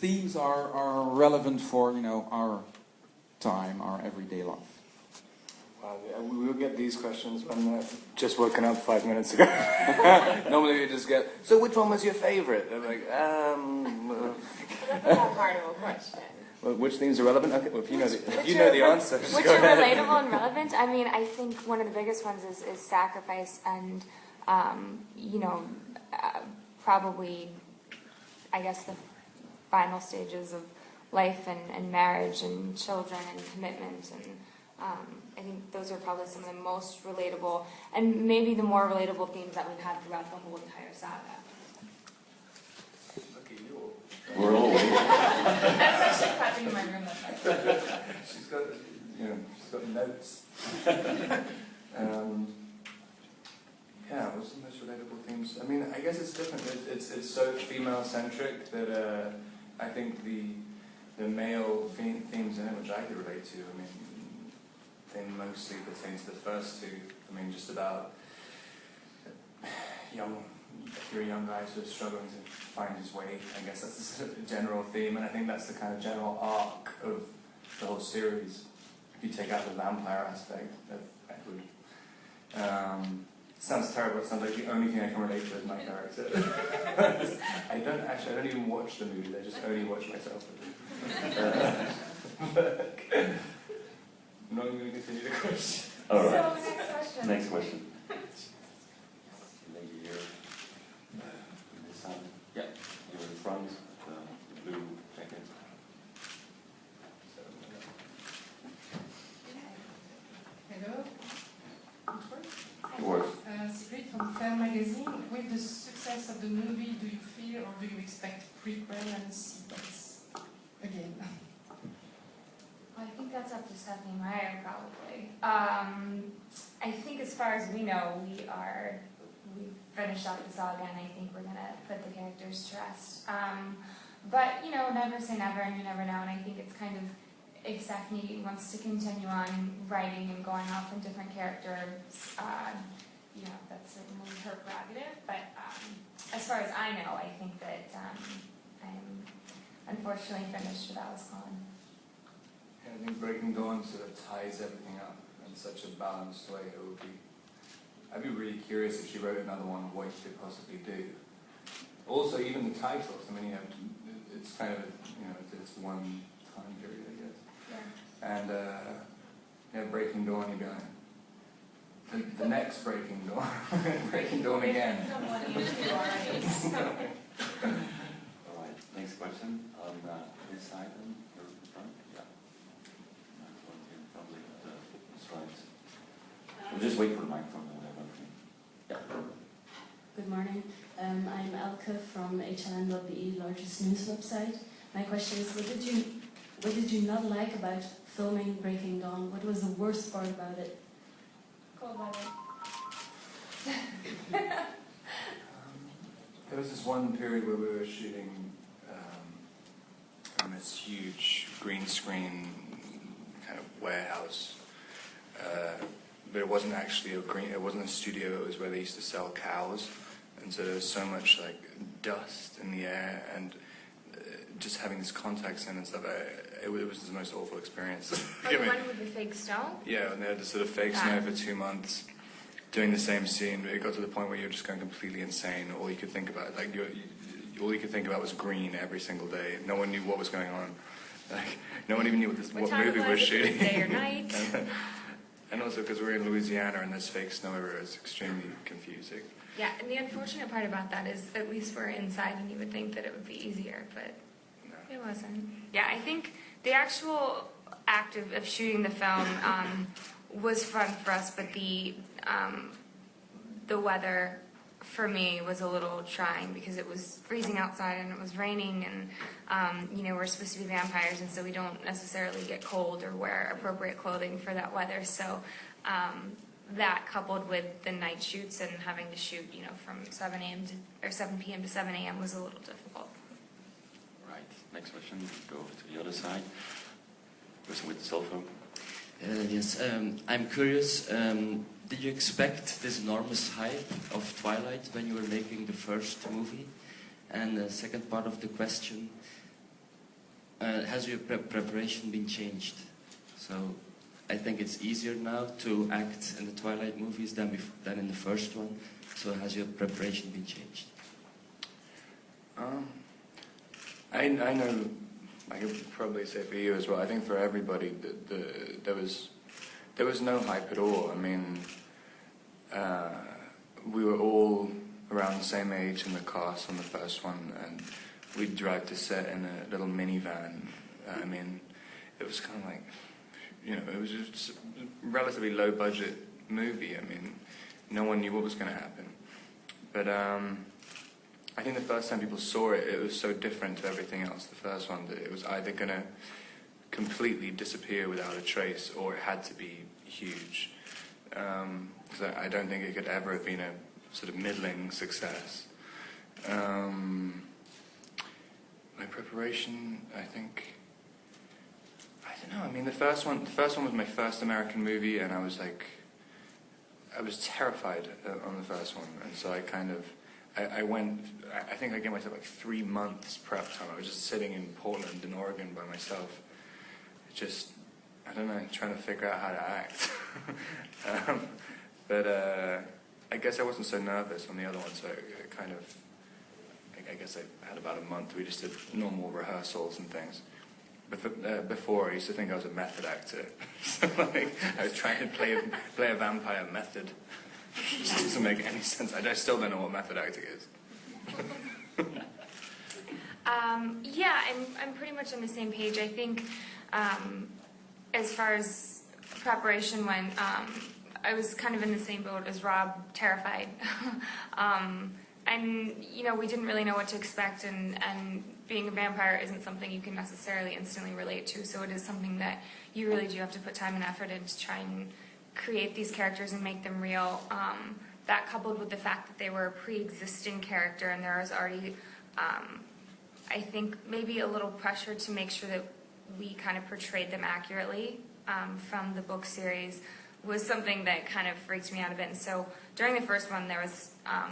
themes are relevant for, you know, our time, our everyday life? Wow, we will get these questions when I've just woken up 5 minutes ago. Normally we just get, so which one was your favorite? I'm like, That's not hard of a question. well, which themes are relevant? Okay, well, if you know the answer, just which go are ahead. relatable and relevant? I mean, I think one of the biggest ones is sacrifice and, you know, probably, I guess, the final stages of life and marriage and children and commitment, and I think those are probably some of the most relatable and maybe the more relatable themes that we've had throughout the whole entire saga. Look at you. We're all waiting. That's actually clapping in my room. She's got, you know, she's got notes. Yeah, what's the most relatable themes? I mean, I guess it's different. It's so female-centric that I think the male themes in it, which I could relate to, I mean, they mostly pertain to the first two. I mean, just about if you're a young guy who's struggling to find his way, I guess that's the sort of general theme, and I think that's the kind of general arc of the whole series. If you take out the vampire aspect of Edward. Sounds terrible, it sounds like the only thing I can relate to is my character. I don't even watch the movies, I just only watch myself. I'm not even going to continue the question. All right. So, next question. Next question. Lady here. This side. Yeah, you're in front. The blue jacket. Hello. Yours. Secret from Fair Magazine. With the success of the movie, do you feel or do you expect prequel and sequels again? I think that's up to Stephanie Meyer, probably. I think as far as we know, we finished out the saga, and I think we're going to put the characters to rest. But, you know, never say never, and you never know, and I think it's kind of, if Stephanie wants to continue on writing and going off in different characters, you know, that's certainly her prerogative. But as far as I know, I think that I'm unfortunately finished with Alice Cullen. I think Breaking Dawn sort of ties everything up in such a balanced way. I'd be really curious if she wrote another one, what she could possibly do. Also, even the titles. I mean, you know, it's kind of it's one time period, I guess. Yeah. And Breaking Dawn, you'd be like, the next Breaking Dawn, Breaking Dawn again. All right. Next question on this side. You're in front. Yeah. Probably the slides. We'll just wait for the microphone. Yeah. Good morning. I'm Elke from HLN.be, largest news website. My question is, what did you not like about filming Breaking Dawn? What was the worst part about it? Cold weather. There was this one period where we were shooting in this huge green screen kind of warehouse, but it wasn't actually it wasn't a studio. It was where they used to sell cows, and so there was so much like dust in the air, and just having this contact center and stuff. It was the most awful experience. Oh, the one with the fake snow? Yeah, and they had this sort of fake snow for 2 months, doing the same scene. But it got to the point where you were just going completely insane. All you could think about, all you could think about was Greene every single day. No one knew what was going on. Like, no one even knew what movie we were shooting. Day or night? And also because we're in Louisiana and there's fake snow everywhere, it's extremely confusing. Yeah, and the unfortunate part about that is at least we're inside, and you would think that it would be easier, but it wasn't. Yeah, I think the actual act of shooting the film was fun for us, but the weather for me was a little trying because it was freezing outside and it was raining, and we're supposed to be vampires, and so we don't necessarily get cold or wear appropriate clothing for that weather. So that coupled with the night shoots and having to shoot, from 7 p.m. to 7 a.m. was a little difficult. Right. Next question. Go over to the other side. Person with the cell phone. Yes. I'm curious. Did you expect this enormous hype of Twilight when you were making the first movie? And the second part of the question, has your preparation been changed? So I think it's easier now to act in the Twilight movies than in the first one. So has your preparation been changed? I know, I could probably say for you as well, I think for everybody, there was no hype at all. I mean, we were all around the same age in the cast on the first one, and we'd drive to set in a little minivan. I mean, it was kind of like, you know, it was just a relatively low budget movie. I mean, no one knew what was going to happen. But I think the first time people saw it, it was so different to everything else, the first one, that it was either going to completely disappear without a trace, or it had to be huge. Because I don't think it could ever have been a sort of middling success. My preparation, I think, I don't know. I mean, the first one was my first American movie, and I was terrified on the first one, and so I kind of, I think I gave myself like 3 months prep time. I was just sitting in Portland, in Oregon, by myself, just, I don't know, trying to figure out how to act. But I guess I wasn't so nervous on the other one, so I kind of, I guess I had about a month. We just did normal rehearsals and things. But before, I used to think I was a method actor. So like, I was trying to play a vampire method. It just doesn't make any sense. I still don't know what method acting is. Yeah, I'm pretty much on the same page. I think as far as preparation went, I was kind of in the same boat as Rob, terrified. And, you know, we didn't really know what to expect, and being a vampire isn't something you can necessarily instantly relate to, so it is something that you really do have to put time and effort in to try and create these characters and make them real. That coupled with the fact that they were a pre-existing character, and there was already, I think, maybe a little pressure to make sure that we kind of portrayed them accurately from the book series, was something that kind of freaked me out a bit. And so during the first one, there was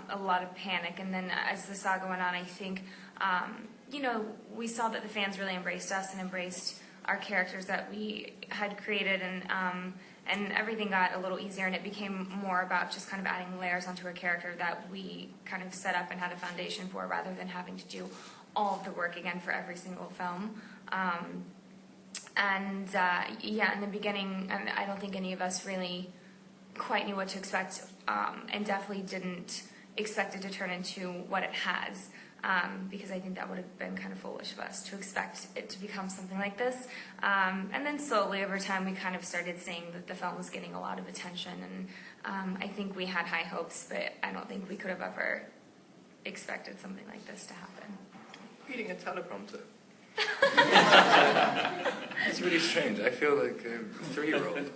a lot of panic, and then as the saga went on, I think, you know, we saw that the fans really embraced us and embraced our characters that we had created, and everything got a little easier, and it became more about just kind of adding layers onto a character that we kind of set up and had a foundation for, rather than having to do all of the work again for every single film. Yeah, in the beginning, I don't think any of us really quite knew what to expect, and definitely didn't expect it to turn into what it has, because I think that would have been kind of foolish of us to expect it to become something like this. And then slowly over time, we kind of started seeing that the film was getting a lot of attention, and I think we had high hopes, but I don't think we could have ever expected something like this to happen. Reading a teleprompter. It's really strange. I feel like a 3-year-old.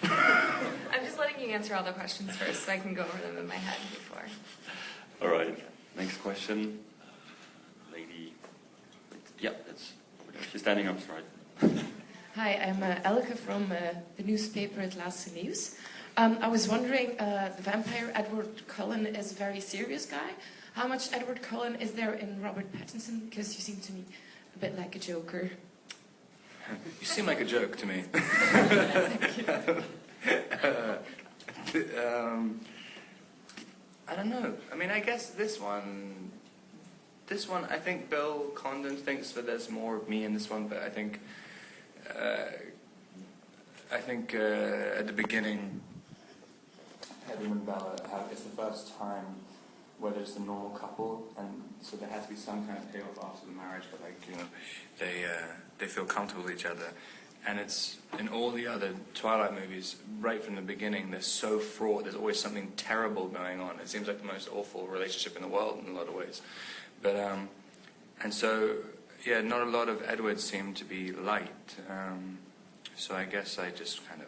I'm just letting you answer all the questions first so I can go over them in my head before. All right. Next question. Lady. Yeah, that's over there. She's standing up, right? Hi, I'm Elke from the newspaper Het Laatste Nieuws. I was wondering, the vampire Edward Cullen is a very serious guy. How much Edward Cullen is there in Robert Pattinson? Because you seem to me a bit like a Joker. You seem like a joke to me. I don't know. I mean, I guess this one, I think Bill Condon thinks that there's more of me in this one, but I think at the beginning, Edwin and Bella it's the first time where there's a normal couple, and so there has to be some kind of payoff after the marriage, but like, you know, they feel comfortable with each other. And it's in all the other Twilight movies, right from the beginning, they're so fraught. There's always something terrible going on. It seems like the most awful relationship in the world in a lot of ways. But and so yeah, not a lot of Edwards seem to be light. So I guess I just kind of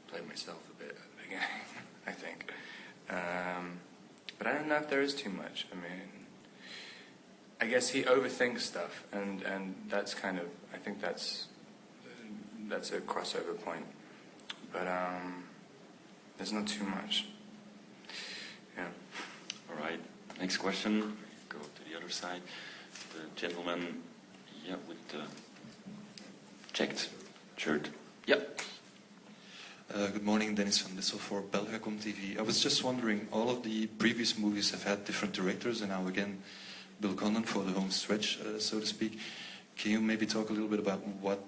played myself a bit at the beginning, I think. But I don't know if there is too much. I mean, I guess he overthinks stuff, and that's kind of, I think that's a crossover point. But there's not too much. Yeah. All right. Next question. Go to the other side. The gentleman. Yeah, with the checked shirt. Yep. Good morning, Dennis van Dissel for Belgacom TV. I was just wondering, all of the previous movies have had different directors, and now again, Bill Condon for the home stretch, so to speak. Can you maybe talk a little bit about what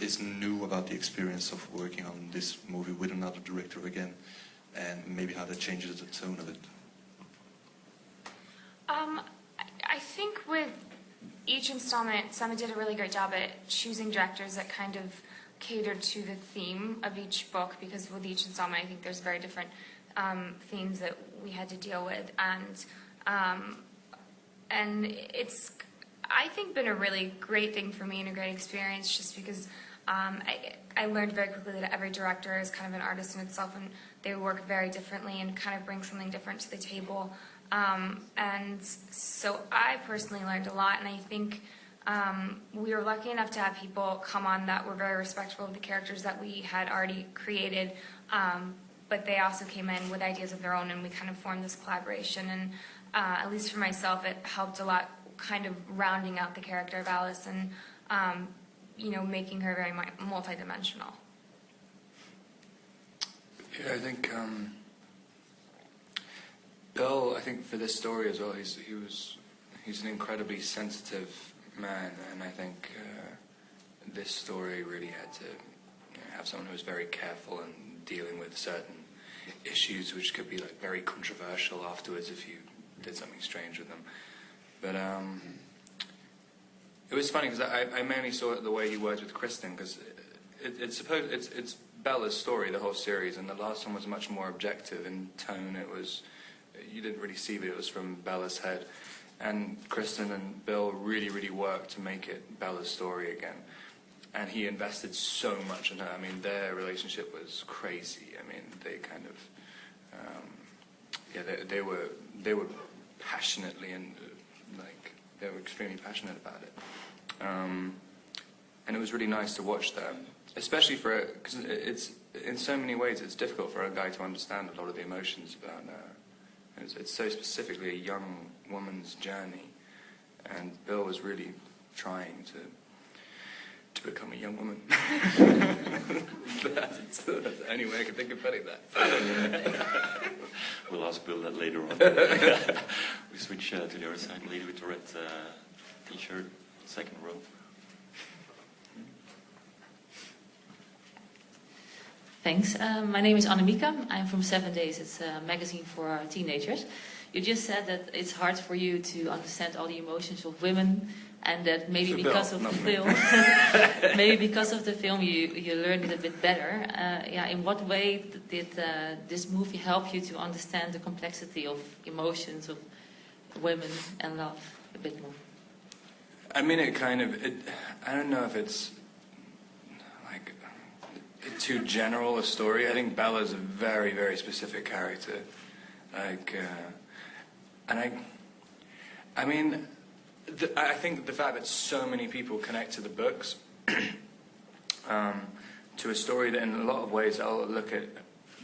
is new about the experience of working on this movie with another director again, and maybe how that changes the tone of it? I think with each installment, Summer did a really great job at choosing directors that kind of catered to the theme of each book, because with each installment, I think there's very different themes that we had to deal with, and it's, I think, been a really great thing for me and a great experience, just because I learned very quickly that every director is kind of an artist in itself, and they work very differently and kind of bring something different to the table. And so I personally learned a lot, and I think we were lucky enough to have people come on that were very respectful of the characters that we had already created, but they also came in with ideas of their own, and we kind of formed this collaboration. And at least for myself, it helped a lot, kind of rounding out the character of Alice and you know, making her very multidimensional. Yeah, I think Bill, I think for this story as well, he's an incredibly sensitive man, and I think this story really had to have someone who was very careful and dealing with certain issues which could be like very controversial afterwards if you did something strange with them. But it was funny because I mainly saw it the way he worked with Kristen, because it's Bella's story, the whole series, and the last one was much more objective in tone. It was, you didn't really see that it was from Bella's head. And Kristen and Bill really, really worked to make it Bella's story again. And he invested so much in her. I mean, their relationship was crazy. I mean, they kind of, they were passionately and they were extremely passionate about it. And it was really nice to watch them, especially because it's in so many ways it's difficult for a guy to understand a lot of the emotions about it's so specifically a young woman's journey, and Bill was really trying to become a young woman. That's the only way I can think of putting that. We'll ask Bill that later on. We switch to the other side, lady with the red t-shirt, second row. Thanks. My name is Annemieke. I'm from 7 Days. It's a magazine for teenagers. You just said that it's hard for you to understand all the emotions of women, and that maybe because of the film, you learned it a bit better. In what way did this movie help you to understand the complexity of emotions of women and love a bit more? I mean, I don't know if it's like too general a story. I think Bella's a very, very specific character. I think the fact that so many people connect to the books, to a story that in a lot of ways I'll look at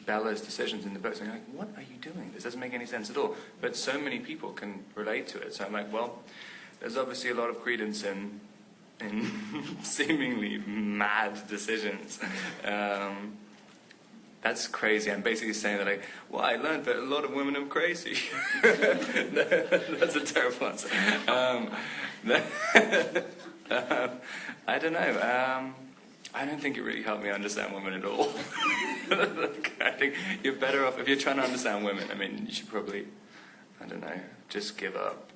Bella's decisions in the books and I'm like, what are you doing? This doesn't make any sense at all. But so many people can relate to it. So I'm like, well, there's obviously a lot of credence in seemingly mad decisions. That's crazy. I'm basically saying that, I learned that a lot of women are crazy. That's a terrible answer. I don't know. I don't think it really helped me understand women at all. I think you're better off, if you're trying to understand women, I mean, you should probably, I don't know, just give up.